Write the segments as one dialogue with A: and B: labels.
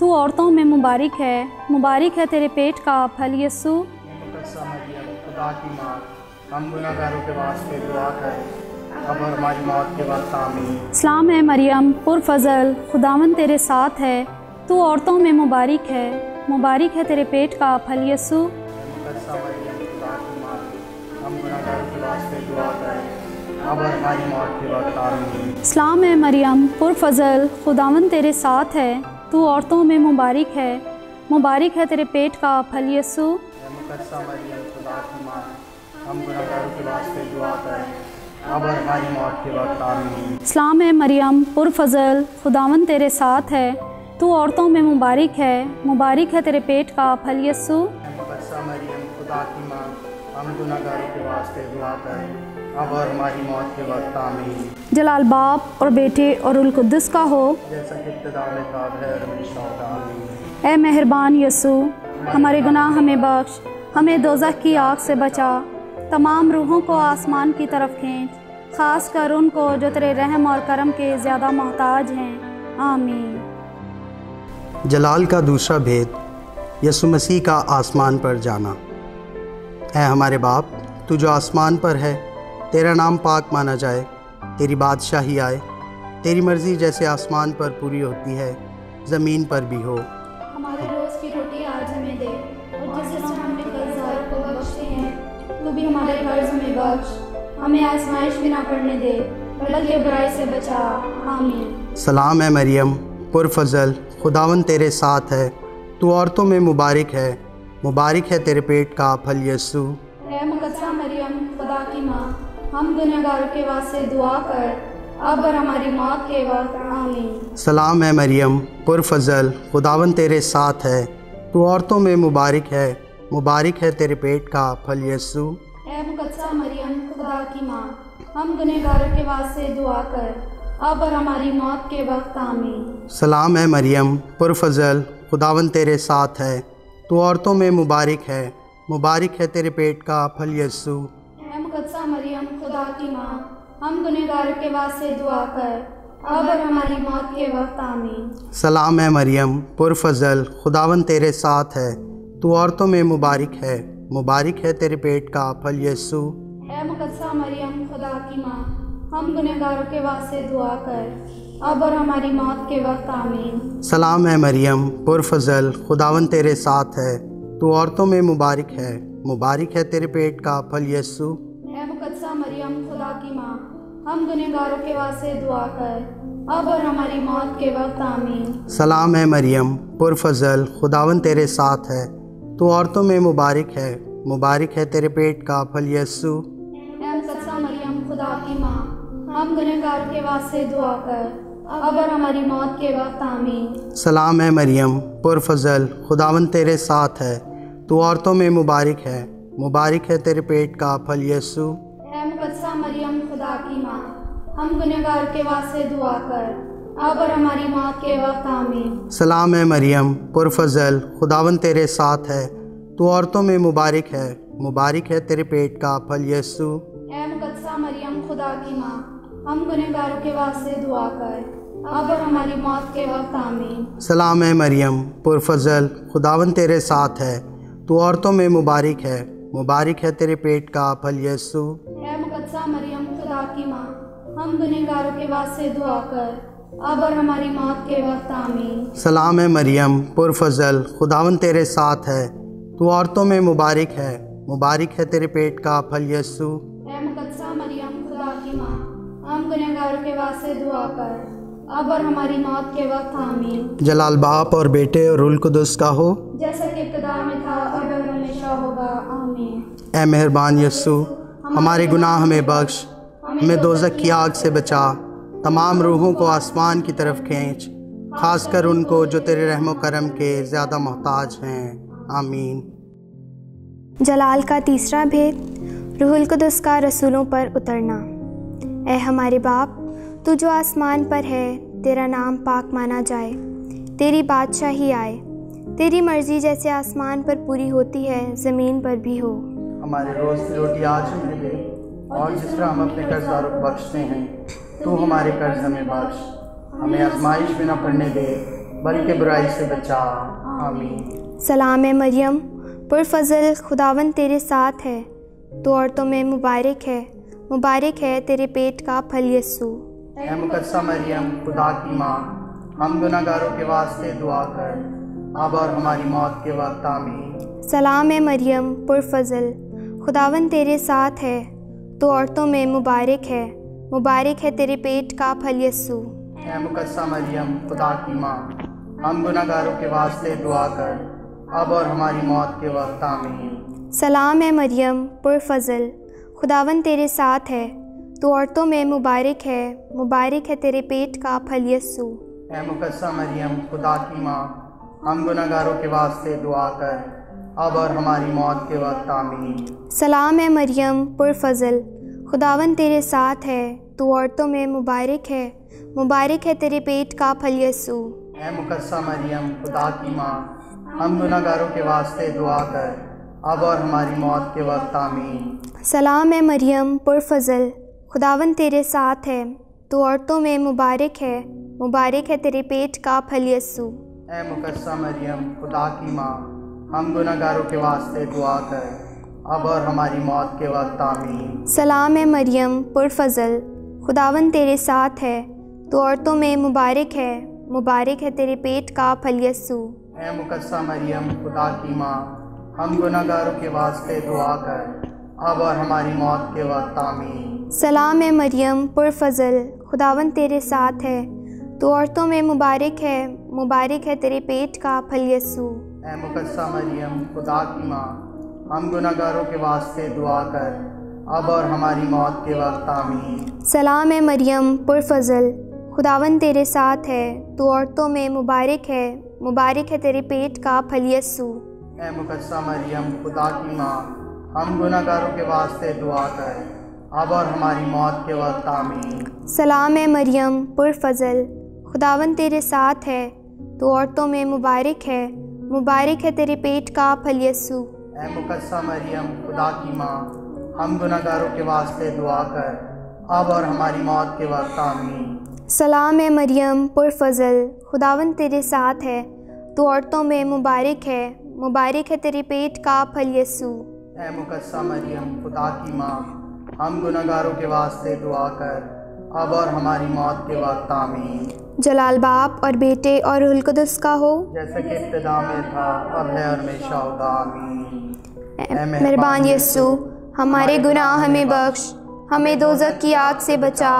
A: تو عورتوں میں مبارک ہے تیرے پیٹ کا پھل یسوع۔
B: مقدسہ مریم خدا کی ماں، ہم گناہ گاروں کے واسطے دعا کریں اب اور ہماری موت کے وقت آمین۔
A: سلام ہے مریم پرفضل، خداوند تیرے ساتھ ہے، تو عورتوں میں مبارک ہے تیرے پیٹ کا پھل یسوع۔
B: مقدسہ مریم خدا کی ماں، ہم گناہ گاروں کے واسطے دعا کریں اب اور ہماری موت کے وقت آمین۔
A: سلام ہے مریم پرفضل، خداوند تیرے ساتھ ہے، تو عورتوں میں مبارک ہے تیرے پیٹ کا پھل یسوع۔
B: مقدسہ مریم خدا کی ماں، ہم گناہ گاروں کے واسطے دعا کریں اب اور ہماری موت کے وقت آمین۔
A: سلام ہے مریم پرفضل، خداوند تیرے ساتھ ہے، تو عورتوں میں مبارک ہے تیرے پیٹ کا پھل یسوع۔
B: مقدسہ مریم خدا کی ماں، ہم گناہ گاروں کے واسطے دعا کریں اب اور ہماری موت کے وقت آمین۔
A: جلال باپ اور بیٹے اور روح القدس کا ہو،
B: جیسا کہ ابتدا میں تھا اب ہے اور ہمیشہ ہوگا آمین۔
A: اے مہربان یسوع، ہمارے گناہ ہمیں بخش، ہمیں دوزخ کی آگ سے بچا، تمام روحوں کو آسمان کی طرف کھینچ، خاص کر ان کو جو تیرے رحم اور کرم کے زیادہ محتاج ہیں، آمین۔
C: جلال کا دوسرا بھید، یسوع مسیح کا آسمان پر جانا۔ اے ہمارے باپ، تو جو آسمان پر ہے، تیرا نام پاک مانا جائے، تیری بادشاہی آئے، تیری مرضی جیسے آسمان پر پوری ہوتی ہے زمین پر بھی ہو۔
A: ہمارے روز کی روٹی آج ہمیں دے، اور جس طرح ہم نے قرضداروں کو بخشتے ہیں، تو بھی ہمارے قرض ہمیں بخش، ہمیں آزمائش میں نہ پڑنے دے، بلکہ برائی سے بچا، آمین۔
C: سلام ہے مریم پرفضل، خداوند تیرے ساتھ ہے، تو عورتوں میں مبارک ہے تیرے پیٹ کا پھل یسوع۔
A: اے مقدسہ مریم خدا کی ماں، ہم گناہ گاروں کے واسطے دعا کر، اب اور ہماری موت کے وقت، آمین۔
C: سلام ہے مریم پرفضل، خداوند تیرے ساتھ ہے، تو عورتوں میں مبارک ہے تیرے پیٹ کا پھل یسوع۔
A: اے مقدسہ مریم خدا کی ماں، ہم گناہ گاروں کے واسطے دعا کر، اب اور ہماری موت کے وقت، آمین۔
C: سلام ہے مریم پرفضل، خداوند تیرے ساتھ ہے، تو عورتوں میں مبارک ہے تیرے پیٹ کا پھل یسوع۔
A: اے مقدسہ مریم خدا کی ماں، ہم گناہ گاروں کے واسطے دعا کر، اب اور ہماری موت کے وقت، آمین۔
C: سلام ہے مریم پرفضل، خداوند تیرے ساتھ ہے، تو عورتوں میں مبارک ہے تیرے پیٹ کا پھل یسوع۔
A: اے مقدسہ مریم خدا کی ماں، ہم گناہ گاروں کے واسطے دعا کر، اب اور ہماری موت کے وقت، آمین۔
C: سلام ہے مریم پرفضل، خداوند تیرے ساتھ ہے، تو عورتوں میں مبارک ہے تیرے پیٹ کا پھل یسوع۔
A: اے مقدسہ مریم خدا کی ماں، ہم گناہ گاروں کے واسطے دعا کر، اب اور ہماری موت کے وقت، آمین۔
C: سلام ہے مریم پرفضل، خداوند تیرے ساتھ ہے، تو عورتوں میں مبارک ہے تیرے پیٹ کا پھل یسوع۔
A: اے مقدسہ مریم خدا کی ماں، ہم گناہ گاروں کے واسطے دعا کر، اب اور ہماری موت کے وقت، آمین۔
C: سلام ہے مریم پرفضل، خداوند تیرے ساتھ ہے، تو عورتوں میں مبارک ہے تیرے پیٹ کا پھل یسوع۔
A: اے مقدسہ مریم خدا کی ماں، ہم گناہ گاروں کے واسطے دعا کر، اب اور ہماری موت کے وقت، آمین۔
C: سلام ہے مریم پرفضل، خداوند تیرے ساتھ ہے، تو عورتوں میں مبارک ہے تیرے پیٹ کا پھل یسوع۔
A: اے مقدسہ مریم خدا کی ماں، ہم گناہ گاروں کے واسطے دعا کر، اب اور ہماری موت کے وقت، آمین۔
C: سلام ہے مریم پرفضل، خداوند تیرے ساتھ ہے، تو عورتوں میں مبارک ہے تیرے پیٹ کا پھل یسوع۔
A: اے مقدسہ مریم خدا کی ماں، ہم گناہ گاروں کے واسطے دعا کر، اب اور ہماری موت کے وقت، آمین۔
C: سلام ہے مریم پرفضل، خداوند تیرے ساتھ ہے، تو عورتوں میں مبارک ہے تیرے پیٹ کا پھل یسوع۔
A: اے مقدسہ مریم خدا کی ماں، ہم گناہ گاروں کے واسطے دعا کر، اب اور ہماری موت کے وقت، آمین۔
C: جلال باپ اور بیٹے اور روح القدس کا ہو،
A: جیسا کہ ابتدا میں تھا اب اور ہمیشہ ہوگا، آمین۔
C: اے مہربان یسوع، ہمارے گناہ ہمیں بخش، ہمیں دوزخ کی آگ سے بچا، تمام روحوں کو آسمان کی طرف کھینچ، خاص کر ان کو جو تیرے رحم و کرم کے زیادہ محتاج ہیں، آمین۔
D: جلال کا تیسرا بھید، روح القدس کا رسولوں پر اترنا۔ اے ہمارے باپ، تو جو آسمان پر ہے، تیرا نام پاک مانا جائے، تیری بادشاہی آئے، تیری مرضی جیسے آسمان پر پوری ہوتی ہے زمین پر بھی ہو۔
B: ہمارے روز کی روٹی آج ہمیں دے، اور جس طرح ہم اپنے قرضداروں کو بخشتے ہیں، تو ہمارے قرض ہمیں بخش، ہمیں آزمائش میں نہ پڑنے دے، بلکہ برائی سے بچا۔ آمین۔
D: سلام اے مریم، پرفضل، خداوند تیرے ساتھ ہے، تو عورتوں میں مبارک ہے تیرے پیٹ کا پھل یسوع۔
B: اے مقدسہ مریم، خدا کی ماں، ہم گناہ گاروں کے واسطے دعا کر، اب اور ہماری موت کے وقت۔ آمین۔
D: سلام اے مریم، پرفضل، خداوند تیرے ساتھ ہے، تو عورتوں میں مبارک ہے تیرے پیٹ کا پھل یسوع۔
B: اے مقدسہ مریم، خدا کی ماں، ہم گناہ گاروں کے واسطے دعا کر، اب اور ہماری موت کے وقت۔ آمین۔
D: سلام اے مریم، پرفضل، خداوند تیرے ساتھ ہے، تو عورتوں میں مبارک ہے تیرے پیٹ کا پھل یسوع۔
B: اے مقدسہ مریم، خدا کی ماں، ہم گناہ گاروں کے واسطے دعا کر، اب اور ہماری موت کے وقت۔ آمین۔
D: سلام اے مریم، پرفضل، خداوند تیرے ساتھ ہے، تو عورتوں میں مبارک ہے تیرے پیٹ کا پھل یسوع۔
B: اے مقدسہ مریم، خدا کی ماں، ہم گناہ گاروں کے واسطے دعا کر، اب اور ہماری موت کے وقت۔ آمین۔
D: سلام اے مریم، پرفضل، خداوند تیرے ساتھ ہے، تو عورتوں میں مبارک ہے تیرے پیٹ کا پھل یسوع۔
B: اے مقدسہ مریم، خدا کی ماں، ہم گناہ گاروں کے واسطے دعا کر، اب اور ہماری موت کے وقت۔ آمین۔
D: سلام اے مریم، پرفضل، خداوند تیرے ساتھ ہے، تو عورتوں میں مبارک ہے تیرے پیٹ کا پھل یسوع۔
B: اے مقدسہ مریم، خدا کی ماں، ہم گناہ گاروں کے واسطے دعا کر، اب اور ہماری موت کے وقت۔ آمین۔
D: سلام اے مریم، پرفضل، خداوند تیرے ساتھ ہے، تو عورتوں میں مبارک ہے تیرے پیٹ کا پھل یسوع۔
B: اے مقدسہ مریم، خدا کی ماں، ہم گناہ گاروں کے واسطے دعا کر، اب اور ہماری موت کے وقت۔ آمین۔
D: سلام اے مریم، پرفضل، خداوند تیرے ساتھ ہے، تو عورتوں میں مبارک ہے تیرے پیٹ کا پھل یسوع۔
B: اے مقدسہ مریم، خدا کی ماں، ہم گناہ گاروں کے واسطے دعا کر، اب اور ہماری موت کے وقت۔ آمین۔
D: سلام اے مریم، پرفضل، خداوند تیرے ساتھ ہے، تو عورتوں میں مبارک ہے تیرے پیٹ کا پھل یسوع۔
B: اے مقدسہ مریم، خدا کی ماں، ہم گناہ گاروں کے واسطے دعا کر، اب اور ہماری موت کے وقت۔ آمین۔
D: سلام اے مریم، پرفضل، خداوند تیرے ساتھ ہے، تو عورتوں میں مبارک ہے تیرے پیٹ کا پھل یسوع۔
B: اے مقدسہ مریم، خدا کی ماں، ہم گناہ گاروں کے واسطے دعا کر، اب اور ہماری موت کے وقت۔ آمین۔
D: جلال باپ اور بیٹے اور روح القدس کا ہو،
B: جیسا کہ ابتدا میں تھا، اب ہے اور ہمیشہ ہوگا۔ آمین۔ اے
D: مہربان یسوع، ہمارے گناہ ہمیں بخش، ہمیں دوزخ کی آگ سے بچا،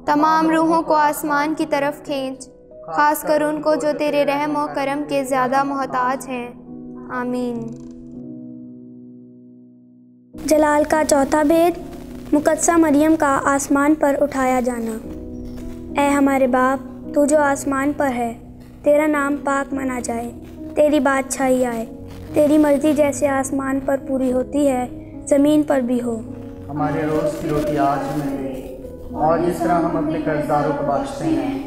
D: تمام روحوں کو آسمان کی طرف کھینچ، خاص کر ان کو جو تیرے رحم و کرم کے زیادہ محتاج ہیں۔ آمین۔
E: جلال کا چوتھا بھید، مقدسہ مریم کا آسمان پر اٹھایا جانا۔ اے ہمارے باپ، تو جو آسمان پر ہے، تیرا نام پاک مانا جائے، تیری بادشاہی آئے، تیری مرضی جیسے آسمان پر پوری ہوتی ہے، زمین پر بھی ہو۔
B: ہمارے روز کی روٹی آج ہمیں دے، اور جس طرح ہم اپنے قرض داروں کو بخشتے ہیں،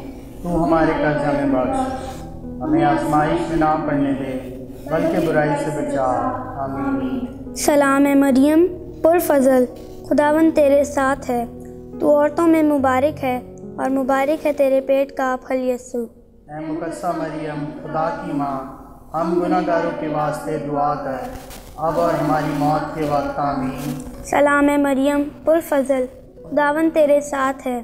B: تو ہمارے قرض ہمیں بخش، ہمیں آزمائش میں نہ پڑنے دے، بلکہ برائی سے بچا۔ آمین۔
E: سلام اے مریم، پرفضل، خداوند تیرے ساتھ ہے، تو عورتوں میں مبارک ہے، اور مبارک ہے تیرے پیٹ کا پھل یسوع۔
B: اے مقدسہ مریم، خدا کی ماں، ہم گناہ گاروں کے واسطے دعا کر، اب اور ہماری موت کے وقت۔ آمین۔
E: سلام اے مریم، پرفضل، خداوند تیرے ساتھ ہے،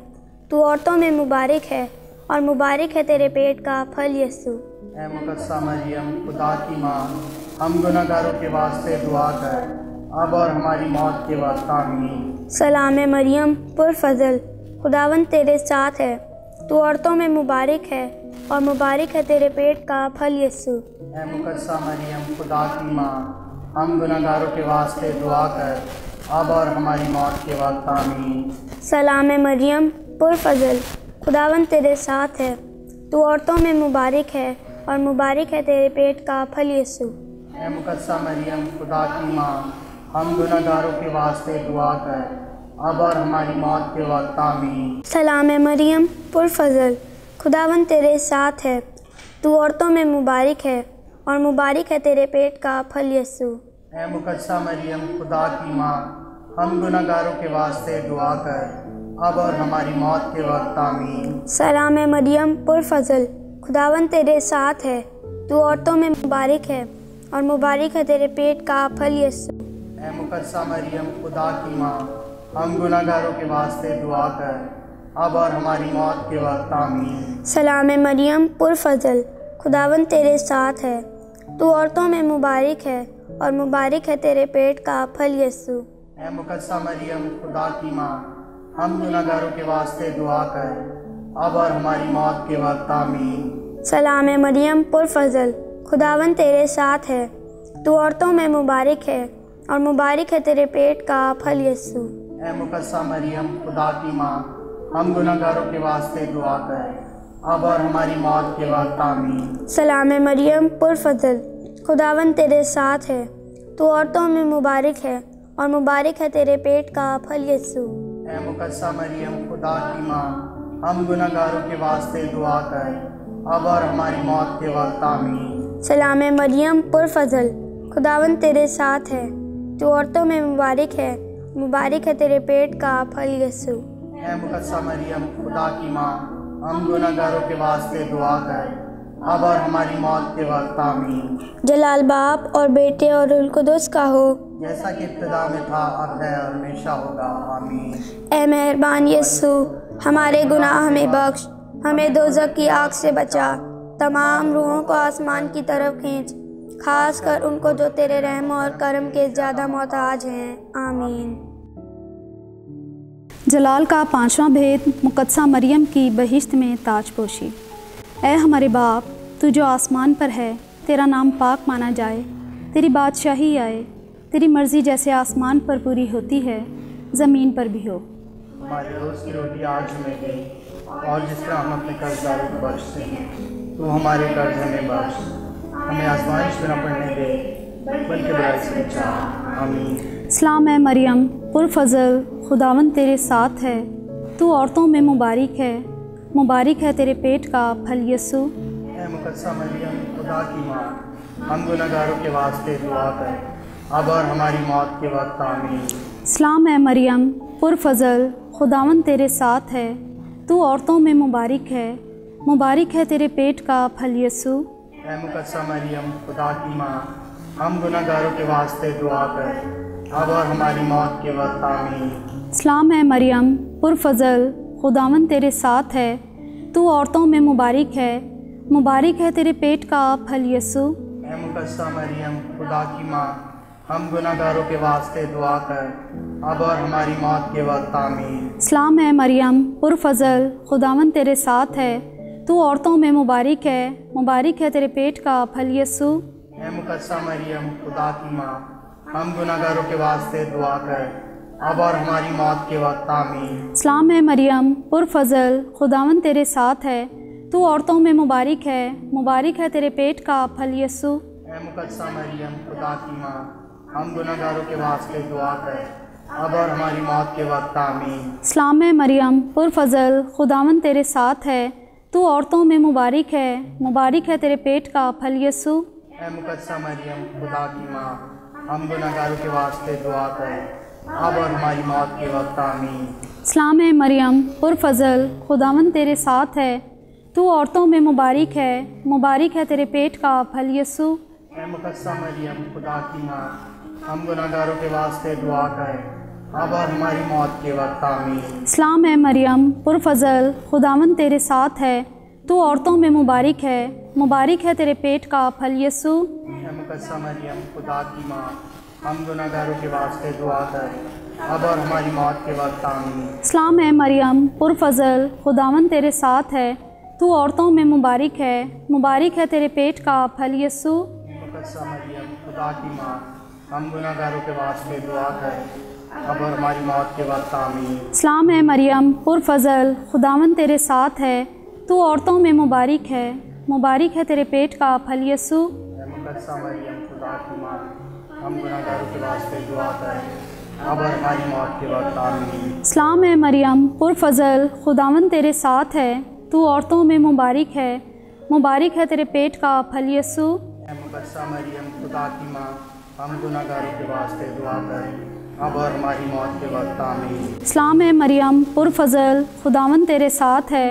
E: تو عورتوں میں مبارک ہے، اور مبارک ہے تیرے پیٹ کا پھل یسوع۔
B: اے مقدسہ مریم، خدا کی ماں، ہم گناہ گاروں کے واسطے دعا کر، اب اور ہماری موت کے وقت۔ آمین۔
E: سلام اے مریم، پرفضل، خداوند تیرے ساتھ ہے، تو عورتوں میں مبارک ہے، اور مبارک ہے تیرے پیٹ کا پھل یسوع۔
B: اے مقدسہ مریم، خدا کی ماں، ہم گناہ گاروں کے واسطے دعا کر، اب اور ہماری موت کے وقت۔ آمین۔
E: سلام مریم، پرفضل، خداوند تیرے ساتھ ہے، تو عورتوں میں مبارک ہے، اور مبارک ہے تیرے پیٹ کا پھل یسوع۔
B: اے مقدسہ مریم، خدا کی ماں، ہم گناہ گاروں کے واسطے دعا کر، اب اور ہماری موت کے وقت۔ آمین۔
E: سلام مریم، پرفضل، خداوند تیرے ساتھ ہے، تو عورتوں میں مبارک ہے، اور مبارک ہے تیرے پیٹ کا پھل یسوع۔
B: اے مقدسہ مریم، خدا کی ماں، ہم گناہ گاروں کے واسطے دعا کر، اب اور ہماری موت کے وقت۔ آمین۔
E: سلام مریم، پرفضل، خداوند تیرے ساتھ ہے، تو عورتوں میں مبارک ہے اور مبارک ہے تیرے پیٹ کا پھل یسوع۔
B: اے مقدسہ مریم خدا کی ماں، ہم گناہ گاروں کے واسطے دعا کر، اب اور ہماری موت کے وقت آمین۔
E: سلام مریم پرفضل، خداوند تیرے ساتھ ہے، تو عورتوں میں مبارک ہے اور مبارک ہے تیرے پیٹ کا پھل یسوع۔
B: اے مقدسہ مریم خدا کی ماں، ہم گناہ گاروں کے واسطے دعا کر، اب اور ہماری موت کے وقت آمین۔
E: سلام مریم پرفضل، خداوند تیرے ساتھ ہے، تو عورتوں میں مبارک ہے اور مبارک ہے تیرے پیٹ کا پھل یسوع۔
B: اے مقدسہ مریم خدا کی ماں، ہم گناہ گاروں کے واسطے دعا کر، اب اور ہماری موت کے وقت آمین۔
E: سلام مریم پرفضل، خداوند تیرے ساتھ ہے، تو عورتوں میں مبارک ہے اور مبارک ہے تیرے پیٹ کا پھل یسوع۔
B: اے مقدسہ مریم خدا کی ماں، ہم گناہ گاروں کے واسطے دعا کر، اب اور ہماری موت کے وقت آمین۔
E: سلام مریم پرفضل، خداوند تیرے ساتھ ہے، تو عورتوں میں مبارک ہے تیرے پیٹ کا پھل یسوع۔
B: اے مقدسہ مریم خدا کی ماں، ہم گناہ گاروں کے واسطے دعا کر، اب اور ہماری موت کے وقت آمین۔
E: جلال باپ اور بیٹے اور روح القدس کا ہو،
B: جیسا کہ ابتدا میں تھا، اب ہے اور ہمیشہ ہوگا، آمین۔
E: اے مہربان یسوع، ہمارے گناہ ہمیں بخش، ہمیں دوزخ کی آگ سے بچا، تمام روحوں کو آسمان کی طرف کھینچ، خاص کر ان کو جو تیرے رحم اور کرم کے زیادہ محتاج ہیں، آمین۔
A: جلال کا پانچواں بھید، مقدسہ مریم کی بہشت میں تاج پوشی۔ اے ہمارے باپ، تو جو آسمان پر ہے، تیرا نام پاک مانا جائے، تیری بادشاہی آئے، تیری مرضی جیسے آسمان پر پوری ہوتی ہے، زمین پر بھی ہو۔
B: ہمارے روز کی روٹی آج ہمیں دے، اور جس طرح ہم اپنے قرض داروں کو بخشتے ہیں، تو ہمارے قرض ہمیں بخش، ہمیں آزمائش میں نہ پڑنے دے، بلکہ برائی سے بچا، آمین۔
A: سلام اے مریم پرفضل، خداوند تیرے ساتھ ہے، تو عورتوں میں مبارک ہے تیرے پیٹ کا پھل یسوع۔
B: اے مقدسہ مریم خدا کی ماں، ہم گناہ گاروں کے واسطے دعا کر، اب اور ہماری موت کے وقت آمین۔
A: سلام اے مریم پرفضل، خداوند تیرے ساتھ ہے، تو عورتوں میں مبارک ہے تیرے پیٹ کا پھل یسوع۔
B: اے مقدسہ مریم خدا کی ماں، ہم گناہ گاروں کے واسطے دعا کر، اب اور ہماری موت کے وقت آمین۔
A: سلام اے مریم پرفضل، خداوند تیرے ساتھ ہے، تو عورتوں میں مبارک ہے تیرے پیٹ کا پھل یسوع۔
B: اے مقدسہ مریم خدا کی ماں، ہم گناہ گاروں کے واسطے دعا کر، اب اور ہماری موت کے وقت آمین۔
A: سلام اے مریم پرفضل، خداوند تیرے ساتھ ہے، تو عورتوں میں مبارک ہے تیرے پیٹ کا پھل یسوع۔
B: اے مقدسہ مریم خدا کی ماں، ہم گناہ گاروں کے واسطے دعا کر، اب اور ہماری موت کے وقت آمین۔
A: سلام اے مریم پرفضل، خداوند تیرے ساتھ ہے، تو عورتوں میں مبارک ہے تیرے پیٹ کا پھل یسوع۔
B: اے مقدسہ مریم خدا کی ماں، ہم گناہ گاروں کے واسطے دعا کر، اب اور ہماری موت کے وقت آمین۔
A: سلام اے مریم پرفضل، خداوند تیرے ساتھ ہے، تو عورتوں میں مبارک ہے تیرے پیٹ کا پھل یسوع۔
B: اے مقدسہ مریم خدا کی ماں، ہم گناہ گاروں کے واسطے دعا کر، اب اور ہماری موت کے وقت آمین۔
A: سلام اے مریم پرفضل، خداوند تیرے ساتھ ہے، تو عورتوں میں مبارک ہے تیرے پیٹ کا پھل یسوع۔
B: اے مقدسہ مریم خدا کی ماں، ہم گناہ گاروں کے واسطے دعا کر، اب اور ہماری موت کے وقت آمین۔
A: سلام اے مریم پرفضل، خداوند تیرے ساتھ ہے، تو عورتوں میں مبارک ہے تیرے پیٹ کا پھل یسوع۔
B: اے مقدسہ مریم خدا کی ماں، ہم گناہ گاروں کے واسطے دعا کر، اب اور ہماری موت کے وقت آمین۔
A: سلام اے مریم پرفضل، خداوند تیرے ساتھ ہے، تو عورتوں میں مبارک ہے تیرے پیٹ کا پھل یسوع۔
B: مقدسہ مریم خدا کی ماں، ہم گناہ گاروں کے واسطے دعا کر، اب اور ہماری موت کے وقت آمین۔
A: سلام اے مریم پرفضل، خداوند تیرے ساتھ ہے، تو عورتوں میں مبارک ہے تیرے پیٹ کا پھل یسوع۔
B: اے مقدسہ مریم خدا کی ماں، ہم گناہ گاروں کے واسطے دعا کر، اب اور ہماری موت کے وقت آمین۔
A: سلام اے مریم پرفضل، خداوند تیرے ساتھ ہے، تو عورتوں میں مبارک ہے تیرے پیٹ کا پھل یسوع۔
B: اے مقدسہ مریم خدا کی ماں، ہم گناہ گاروں کے واسطے دعا کر، اب اور ہماری موت کے وقت آمین۔
A: سلام اے مریم پرفضل، خداوند تیرے ساتھ ہے،